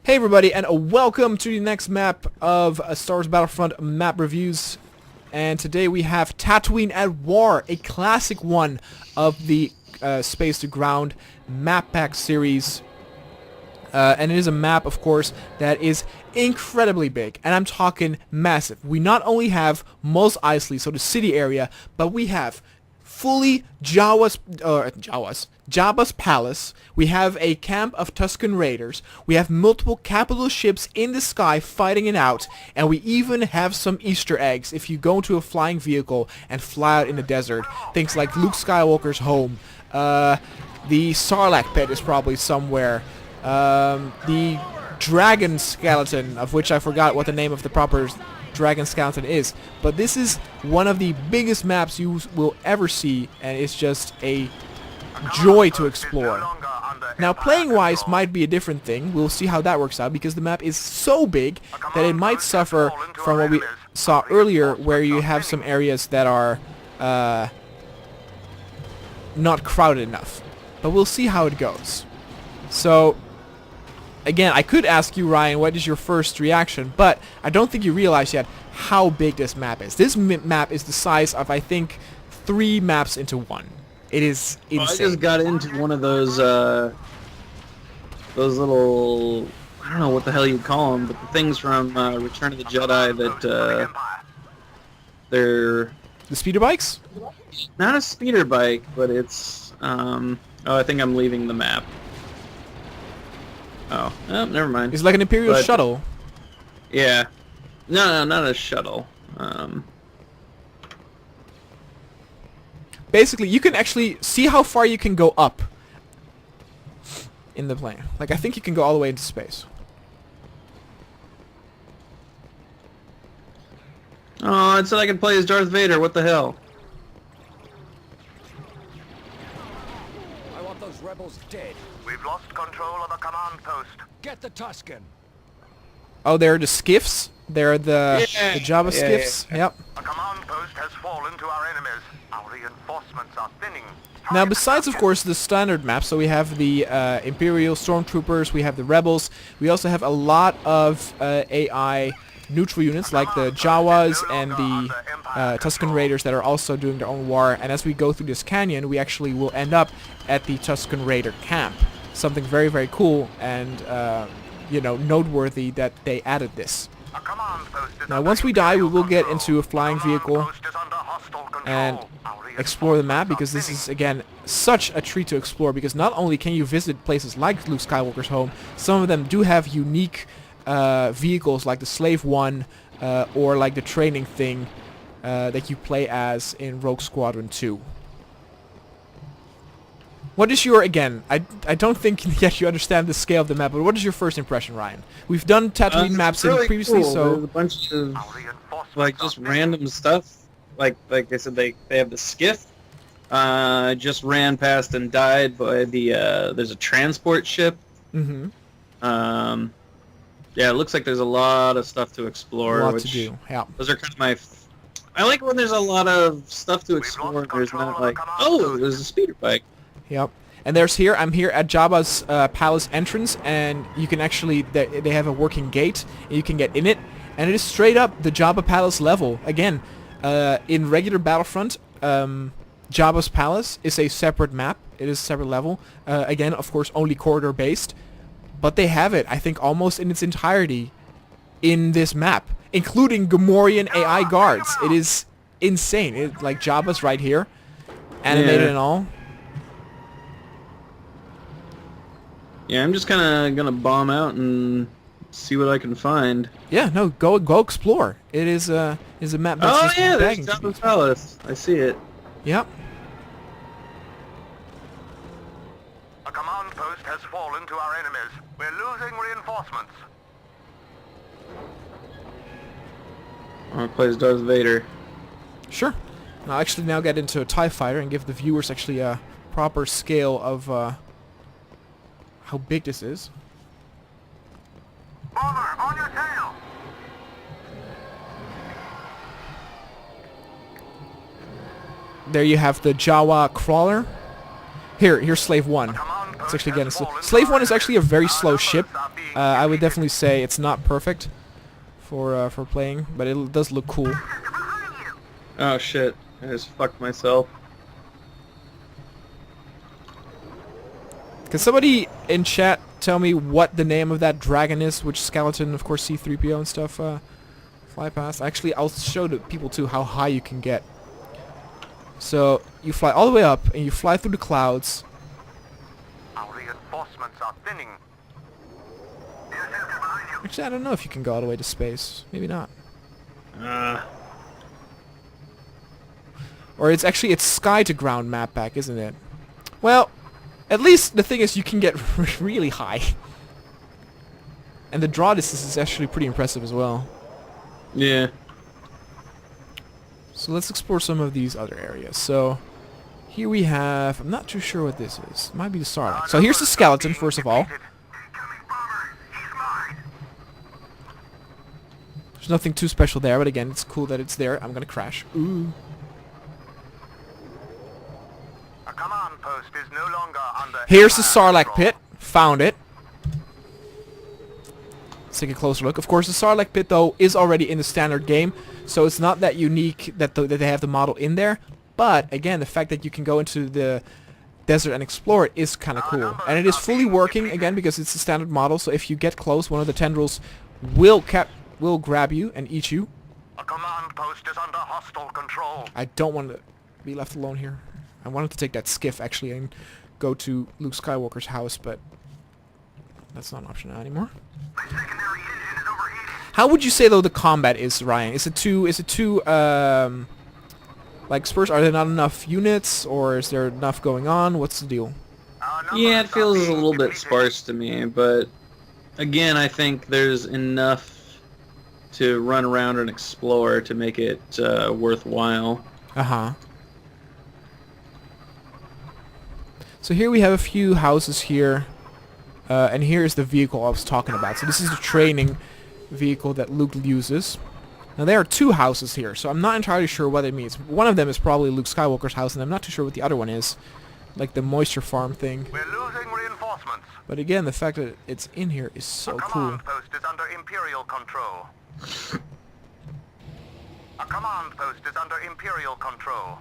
Hey everybody, and welcome to the next map of Star Wars Battlefront map reviews. And today we have Tatooine at War, a classic one of the Space to Ground map pack series. And it is a map, of course, that is incredibly big, and I'm talking massive. We not only have Mos Eisley, so the city area, but we have fully Jabba's palace. We have a camp of Tusken Raiders. We have multiple capital ships in the sky fighting it out, and we even have some Easter eggs if you go into a flying vehicle and fly out in the desert. Things like Luke Skywalker's home. The Sarlacc pit is probably somewhere. The dragon skeleton, of which I forgot what the name of the proper dragon skeleton is, but this is one of the biggest maps you will ever see, and it's just a joy to explore. Now, playing wise might be a different thing. We'll see how that works out, because the map is so big that it might suffer from what we saw earlier, where you have some areas that are not crowded enough, but we'll see how it goes. So again, I could ask you, Ryan, what is your first reaction, but I don't think you realize yet how big this map is. This map is the size of, I think, 3 maps into one. It is insane. I just got into one of those little, I don't know what the hell you call them, but the things from Return of the Jedi that they're... The speeder bikes? Not a speeder bike, but it's, oh, I think I'm leaving the map. Oh, never mind. It's like an Imperial shuttle. Yeah. No, not a shuttle. Basically, you can actually see how far you can go up in the plane. Like, I think you can go all the way into space. Oh, it said I could play as Darth Vader. What the hell? I want those rebels dead. We've lost control of the command post. Get the Tusken. Oh, they're the skiffs? They're the Jabba skiffs? Yeah. Yep. A command post has fallen to our enemies. Our reinforcements are thinning. Now, besides, of course, the standard map, so we have the Imperial Stormtroopers, we have the Rebels, we also have a lot of AI neutral units, like the Jawas and the Tusken Raiders that are also doing their own war. And as we go through this canyon, we actually will end up at the Tusken Raider camp. Something very, very cool and, you know, noteworthy that they added this. Now, once we die, we will get into a flying vehicle and explore the map, because this is, again, such a treat to explore, because not only can you visit places like Luke Skywalker's home, some of them do have unique vehicles like the Slave One or like the training thing that you play as in Rogue Squadron 2. What is your, again, I don't think yet you understand the scale of the map, but what is your first impression, Ryan? We've done Tatooine maps really previously, cool. so... There's a bunch of, like, just random stuff. Like I said, they have the skiff. Just ran past and died by the, there's a transport ship. Mm-hmm. Yeah, it looks like there's a lot of stuff to explore. A lot to do, yeah. Those are kind of my... I like when there's a lot of stuff to explore, and there's not like, oh, there's a speeder bike. Yep. And I'm here at Jabba's palace entrance, and you can actually, they have a working gate, and you can get in it, and it is straight up the Jabba palace level. Again, in regular Battlefront, Jabba's palace is a separate map. It is a separate level. Again, of course, only corridor based, but they have it, I think, almost in its entirety in this map, including Gamorrean AI guards. It is insane. Like, Jabba's right here, animated and all. Yeah, I'm just kind of gonna bomb out and see what I can find. Yeah, no, go explore. It is a map that's Oh just yeah, there's begging to be Jabba's Palace. I see it. Yep. A command post has fallen to our enemies. We're losing reinforcements. I'm gonna play as Darth Vader. Sure. I'll actually now get into a TIE fighter and give the viewers actually a proper scale of how big this is. Bomber, on your tail! There you have the Jawa crawler. Here's Slave 1. Let's actually get into Slave 1 is actually a very slow ship. I would definitely say it's not perfect for playing, but it does look cool. Oh shit! I just fucked myself. Can somebody in chat tell me what the name of that dragon is, which skeleton, of course, C-3PO and stuff fly past? Actually, I'll show the people too how high you can get. So you fly all the way up, and you fly through the clouds. Our reinforcements are thinning. Actually, I don't know if you can go all the way to space. Maybe not. Or it's sky to ground map back, isn't it? Well, at least the thing is you can get really high. And the draw distance is actually pretty impressive as well. Yeah. So let's explore some of these other areas. So here we have, I'm not too sure what this is. It might be the Sarlacc. So here's the skeleton, first of all. There's nothing too special there, but again, it's cool that it's there. I'm gonna crash. Ooh. A command post is no longer under... Here's the Sarlacc pit. Found it. Let's take a closer look. Of course, the Sarlacc pit, though, is already in the standard game, so it's not that unique that they have the model in there. But, again, the fact that you can go into the desert and explore it is kind of cool. And it is fully working, again, because it's a standard model, so if you get close, one of the tendrils will grab you and eat you. A command post is under hostile control. I don't want to be left alone here. I wanted to take that skiff, actually, and go to Luke Skywalker's house, but that's not an option now anymore. How would you say, though, the combat is, Ryan? Is it too, like, Spurs, are there not enough units, or is there enough going on? What's the deal? Yeah, it feels a little bit sparse to me, but again, I think there's enough to run around and explore to make it worthwhile. Uh-huh. So here we have a few houses here, and here is the vehicle I was talking about. So this is the training vehicle that Luke uses. Now there are two houses here, so I'm not entirely sure what it means. One of them is probably Luke Skywalker's house, and I'm not too sure what the other one is. Like the moisture farm thing. We're losing reinforcements. But again, the fact that it's in here is so cool. A command post is under Imperial control. A command post is under Imperial control.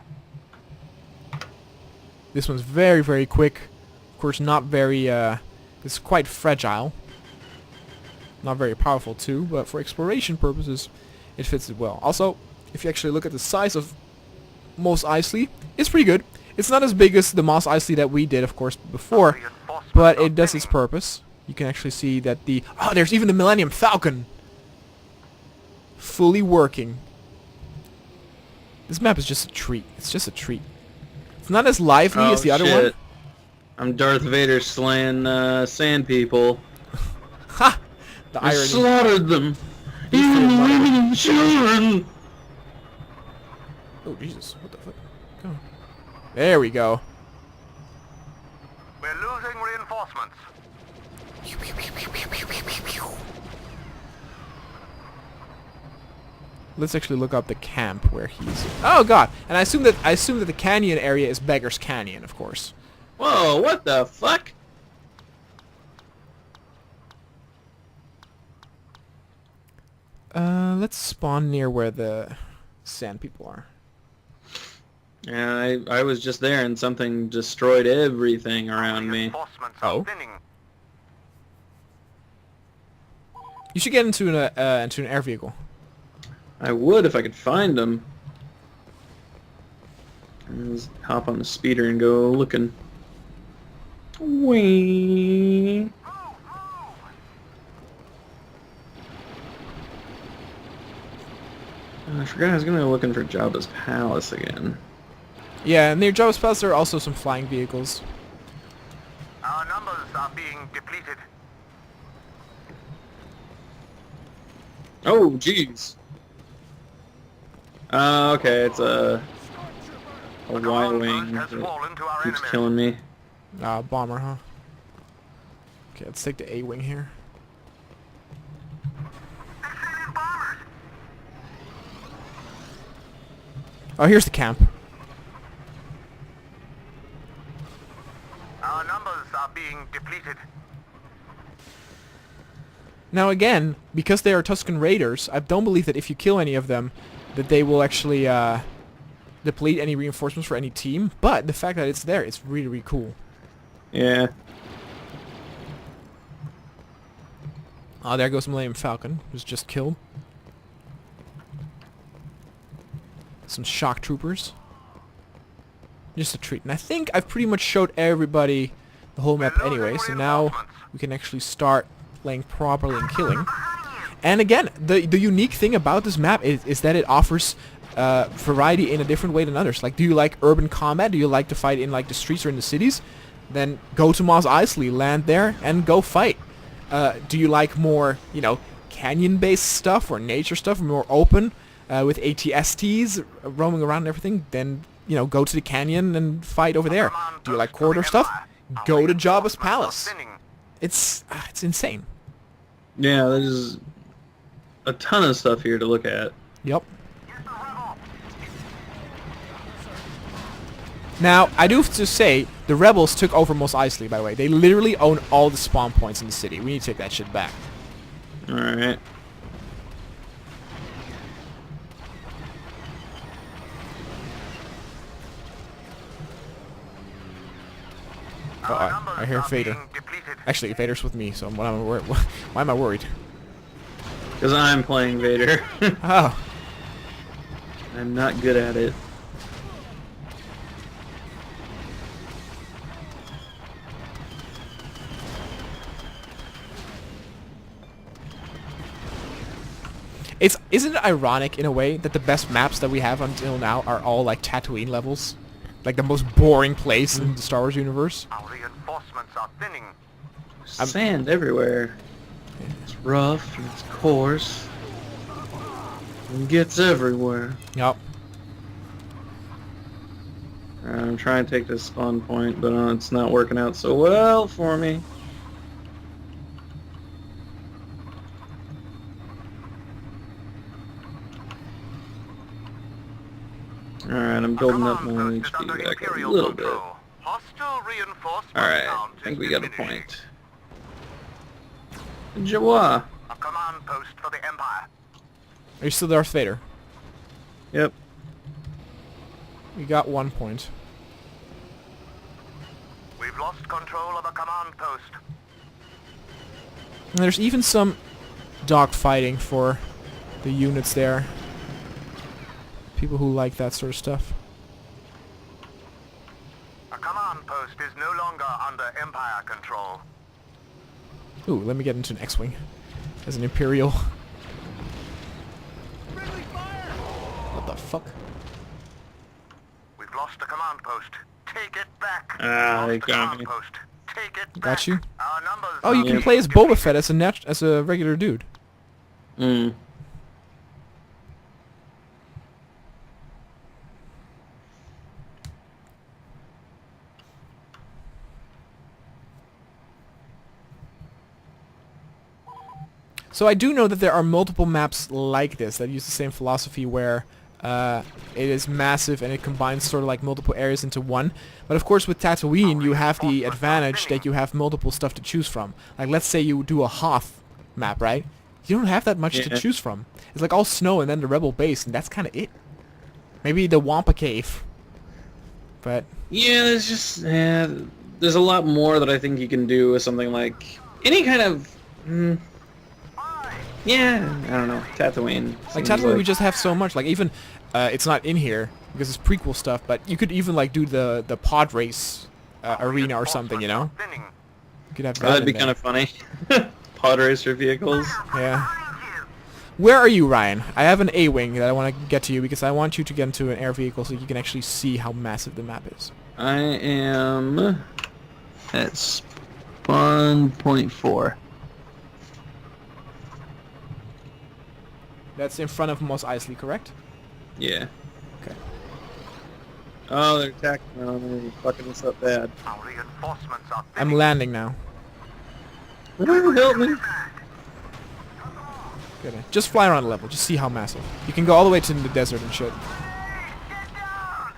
This one's very, very quick. Of course, not very, it's quite fragile. Not very powerful too, but for exploration purposes, it fits it well. Also, if you actually look at the size of Mos Eisley, it's pretty good. It's not as big as the Mos Eisley that we did, of course, before, but it does its purpose. You can actually see that the... Oh, there's even the Millennium Falcon! Fully working. This map is just a treat. It's just a treat. It's not as lively as the other one. I'm Darth Vader slaying sand people. Ha! The I irony. slaughtered them. Even women and children. Oh, Jesus. What the fuck? Go. There we go. We're losing reinforcements. Let's actually look up the camp where he's... Oh god! And I assume that the canyon area is Beggar's Canyon, of course. Whoa, what the fuck? Let's spawn near where the sand people are. Yeah, I was just there and something destroyed everything around me. Reinforcements Oh. are thinning. You should get into an air vehicle. I would if I could find them. Just hop on the speeder and go looking. Whee! I forgot I was gonna go looking for Jabba's palace again. Yeah, near Jabba's Palace there are also some flying vehicles. Our numbers are being depleted. Oh, jeez. Okay, it's a Y-wing that Has fallen to our keeps enemies. killing me. Bomber, huh? Okay, let's take the A-wing here. Oh, here's the camp. Our numbers are being depleted. Now again, because they are Tusken Raiders, I don't believe that if you kill any of them, that they will actually deplete any reinforcements for any team. But the fact that it's there, it's really, really cool. Yeah. Oh, there goes Millennium Falcon, who's just killed. Some shock troopers. Just a treat. And I think I've pretty much showed everybody the whole map anyway, so now we can actually start playing properly and killing. And again, the unique thing about this map is that it offers variety in a different way than others. Like, do you like urban combat? Do you like to fight in like the streets or in the cities? Then go to Mos Eisley, land there, and go fight. Do you like more, you know, canyon-based stuff or nature stuff, more open with ATSTs roaming around and everything? Then, you know, go to the canyon and fight over there. Do you like corridor stuff? Go to Jabba's palace. It's insane. Yeah, there's a ton of stuff here to look at. Yep. Now, I do have to say, the rebels took over Mos Eisley, by the way. They literally own all the spawn points in the city. We need to take that shit back. Alright. Oh, I hear Vader. Actually, Vader's with me, so why am I worried? Because I'm playing Vader. Oh. I'm not good at it. Isn't it ironic in a way that the best maps that we have until now are all like Tatooine levels? Like the most boring place in the Star Wars universe? Our reinforcements are thinning. Sand everywhere. It's rough, and it's coarse. It gets everywhere. Yep. I'm trying to take this spawn point, but it's not working out so well for me. Alright, I'm building up my HP back a little bit. Alright, I think we got a point. Jawa. A command post for the Empire. Are you still Darth Vader? Yep. We got 1 point. We've lost control of a command post. And there's even some dogfighting for the units there. People who like that sort of stuff. A command post is no longer under Empire control. Ooh, let me get into an X-Wing. As an Imperial. What the fuck? We've lost a command post. Take it back. Ah, they Lost a got me. command post. Take it Got back. you? Our numbers Oh, you are can being play as depleted. Boba Fett as a regular dude. Mm. So I do know that there are multiple maps like this that use the same philosophy where it is massive and it combines sort of like multiple areas into one. But of course with Tatooine you have the advantage that you have multiple stuff to choose from. Like let's say you do a Hoth map, right? You don't have that much to choose from. It's like all snow and then the rebel base and that's kind of it. Maybe the Wampa Cave. But Yeah, there's just there's a lot more that I think you can do with something like any kind of yeah, I don't know, Tatooine. like seems Tatooine we just have so much. Like even it's not in here because it's prequel stuff, but you could even like do the pod race arena or something, you know? Thinning. You could have that that'd be in kind of funny. Pod racer vehicles. Yeah. Where are you, Ryan? I have an A-wing that I want to get to you because I want you to get into an air vehicle so you can actually see how massive the map is. I am at spawn point 4. That's in front of Mos Eisley, correct? Yeah. Okay. Oh, they're attacking. Oh, they're fucking us up bad. Our reinforcements are I'm thinning. landing now. Help me. Good. Just fly around the level. Just see how massive. You can go all the way to the desert and shit. Get down!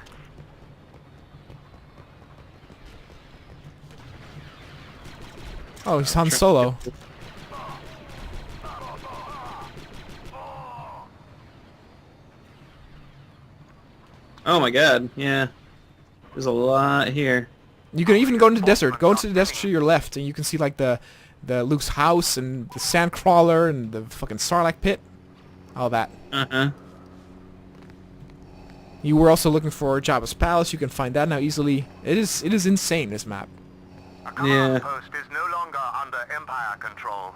Oh, he's Han Solo. Oh my god, yeah. There's a lot here. You can even go into the desert. Go into the desert to your left, and you can see like the Luke's house and the sandcrawler and the fucking Sarlacc pit. All that. Uh-huh. You were also looking for Jabba's palace. You can find that now easily. It is insane, this map. A command post is no longer under Empire control.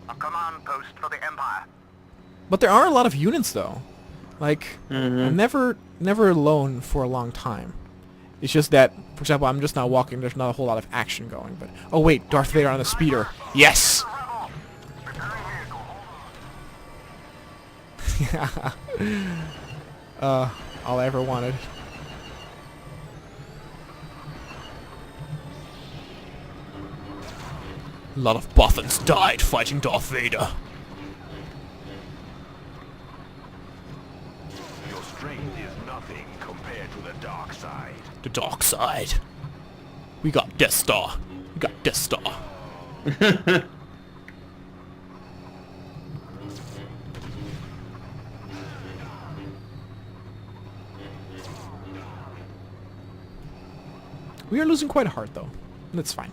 A command post for the Empire. But there are a lot of units though. Like I'm never alone for a long time. It's just that, for example, I'm just now walking. There's not a whole lot of action going. But oh wait, Darth Vader on a speeder. Yes. All I ever wanted. A lot of Bothans died fighting Darth Vader. Your strength is nothing compared to the dark side. The dark side. We got Death Star. We got Death Star. We are losing quite hard though. That's fine.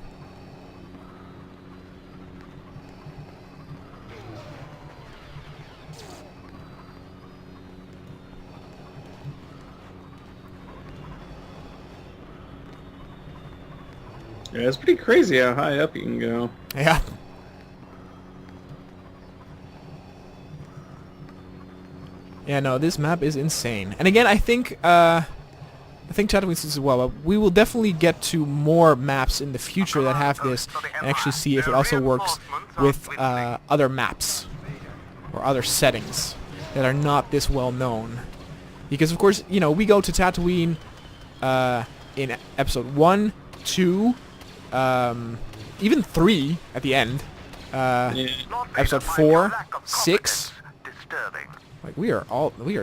Yeah, it's pretty crazy how high up you can go. Yeah. Yeah, no, this map is insane. And again, I think Tatooine as well. We will definitely get to more maps in the future that have this, and actually see if it also works with other maps or other settings that are not this well known. Because of course, you know, we go to Tatooine in episode 1, 2, even 3 at the end. Episode 4, 6. Like we are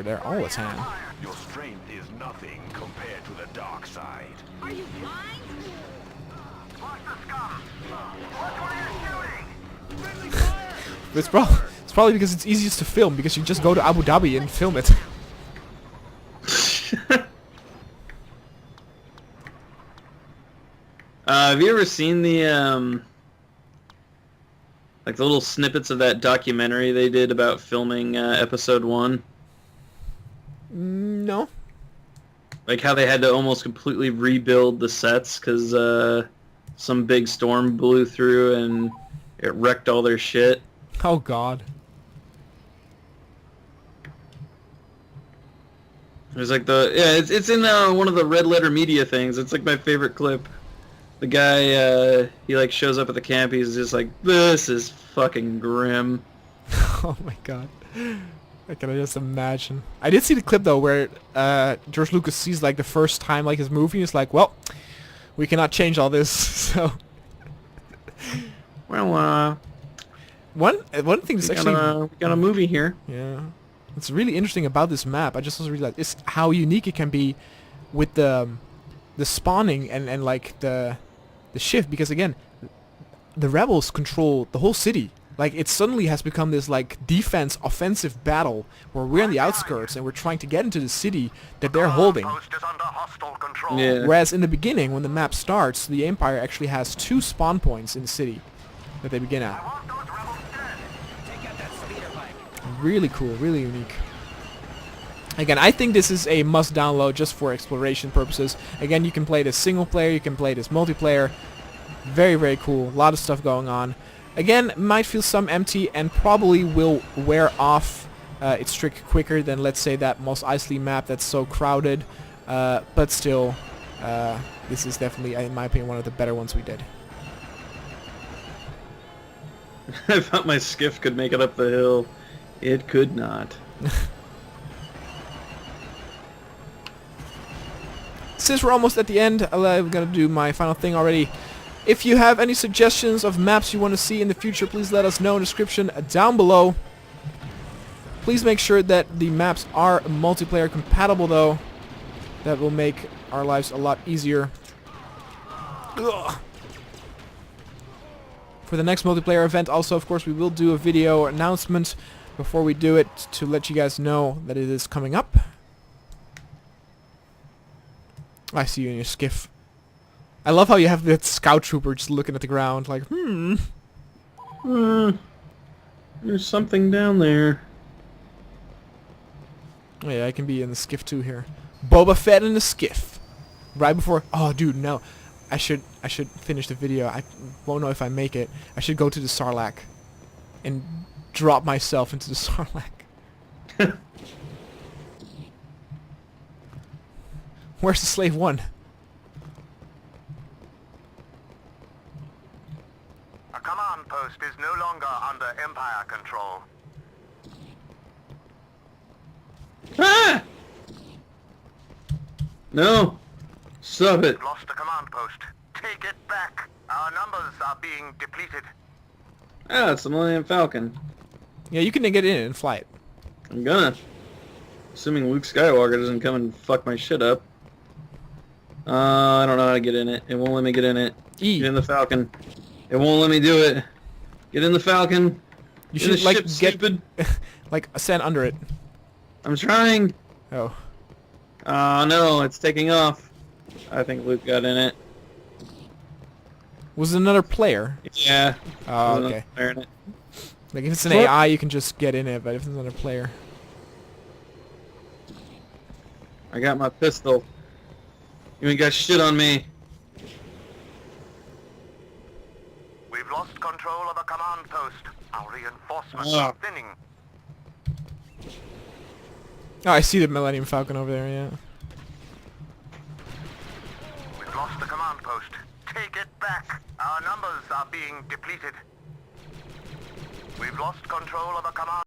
there all the time. Your strength is nothing compared to the dark side. Are you blind? Watch the scum! Watch where you're shooting! It's probably because it's easiest to film, because you just go to Abu Dhabi and film it. Have you ever seen the like the little snippets of that documentary they did about filming episode 1? No. Like how they had to almost completely rebuild the sets because some big storm blew through and it wrecked all their shit. Oh God. It was like it's in one of the Red Letter Media things. It's like my favorite clip. The guy he like shows up at the camp. He's just like, this is fucking grim. Oh my God. I can just imagine. I did see the clip though where George Lucas sees like the first time like his movie. He's like, well, we cannot change all this. So Well, one thing that's we actually got a movie here. yeah, it's really interesting about this map. I just also realized is how unique it can be with the spawning and like the shift, because again, the rebels control the whole city. Like it suddenly has become this like defense offensive battle where we're on the outskirts and we're trying to get into the city that they're holding. Post is under hostile control. Yeah. Whereas in the beginning, when the map starts, the Empire actually has 2 spawn points in the city that they begin at. Want those rebels dead. Take out that speeder bike. Really cool, really unique. Again, I think this is a must download just for exploration purposes. Again, you can play this single player, you can play this multiplayer. Very, very cool. A lot of stuff going on. Again, might feel some empty and probably will wear off its trick quicker than, let's say, that Mos Eisley map that's so crowded. But still, this is definitely, in my opinion, one of the better ones we did. I thought my skiff could make it up the hill. It could not. Since we're almost at the end, I'm gonna do my final thing already. If you have any suggestions of maps you want to see in the future, please let us know in the description down below. Please make sure that the maps are multiplayer compatible though. That will make our lives a lot easier. Ugh. For the next multiplayer event also, of course, we will do a video announcement before we do it to let you guys know that it is coming up. I see you in your skiff. I love how you have that scout trooper just looking at the ground like, There's something down there. Oh, yeah, I can be in the skiff too here. Boba Fett in the skiff. Right before... Oh, dude, no. I should finish the video. I won't know if I make it. I should go to the Sarlacc and drop myself into the Sarlacc. Where's the Slave 1? A command post is no longer under Empire control. Ah! No! Stop it. We've lost a command post. Take it back. Our numbers are being depleted. Ah, it's the Millennium Falcon. Yeah, you can get in it and fly it. I'm gonna. Assuming Luke Skywalker doesn't come and fuck my shit up. I don't know how to get in it. It won't let me get in it. E. Get in the Falcon. It won't let me do it. Get in the Falcon. You Get in should the like ship, get stupid. like ascend under it. I'm trying. Oh. No, it's taking off. I think Luke got in it. Was it another player? Yeah. Oh, There's okay. another player in it. Like if it's an What? AI, you can just get in it, but if it's another player, I got my pistol. You ain't got shit on me. We've lost control of a command post. Our reinforcements Ah. are thinning. oh, I see the Millennium Falcon over there. Yeah. We've lost the command post. Take it back. Our numbers are being depleted. We've lost control of a command